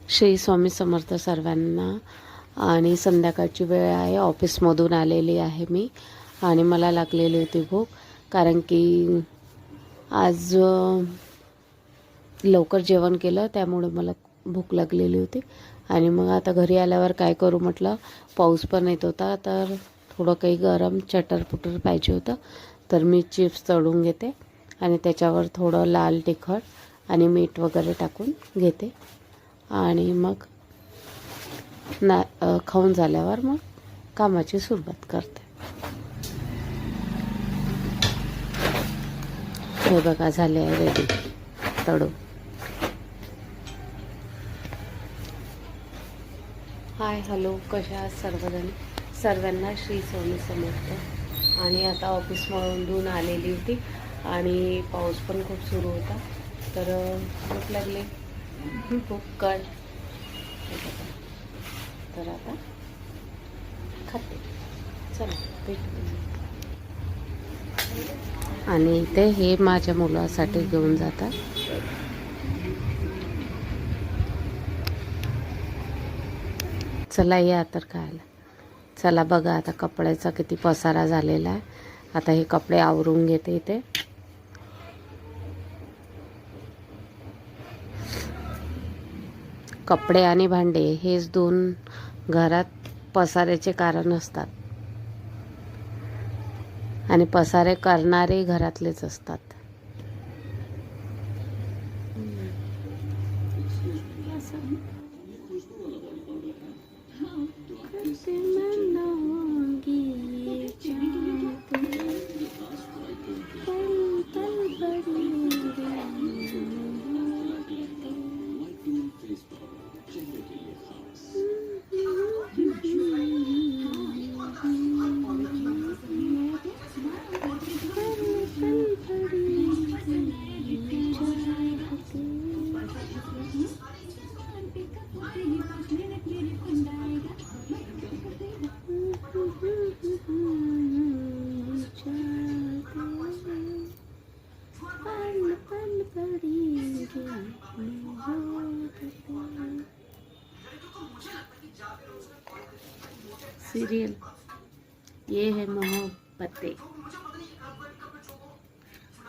श्री स्वामी समर्थ सर्वांना. आणि संध्याकाळची वेळ आहे, ऑफिसमधून आलेली आहे मी आणि मला लागलेली होती भूक, कारण की आज लवकर जेवण केलं त्यामुळे मला भूक लागलेली होती. आणि मग आता घरी आल्यावर काय करू म्हटलं, पाऊस पण येत होता तर थोडं काही गरम चटरपुटर पाहिजे होतं. तर मी चिप्स तळून घेते आणि त्याच्यावर थोडं लाल तिखट आणि मीठ वगैरे टाकून घेते आणि मग खाऊन झाल्यावर मग कामाची सुरुवात करते. हे बघा झाले आहे रेडी तळून. हाय हॅलो, कशा आहात सर्वजण? सर्वांना श्री स्वामी समर्थ. आणि आता ऑफिसमधून आलेली होती आणि पाऊस पण खूप सुरू होता, तर भूक लागली, भूक काढ, तर आता खाते. चला भेटू. आणि इथे हे माझ्या मुलासाठी घेऊन जातात. चला या तर खायला. चला बघा, आता कपड्याचा किती पसारा झालेला आहे. आता हे कपडे आवरून घेते इथे. कपडे आणि भांडे हेच दोन घरात पसाऱ्याचे कारण असतात आणि पसारे करणारे घरातलेच असतात. सीरियल ये है मोहब्बतें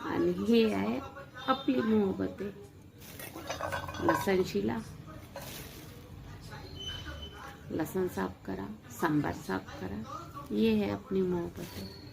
आणि हे आहे आपली मोहब्बतें. लसण शिला, लहसुन साफ करा, सांबार साफ करा, ये है अपनी मोहब्बतें.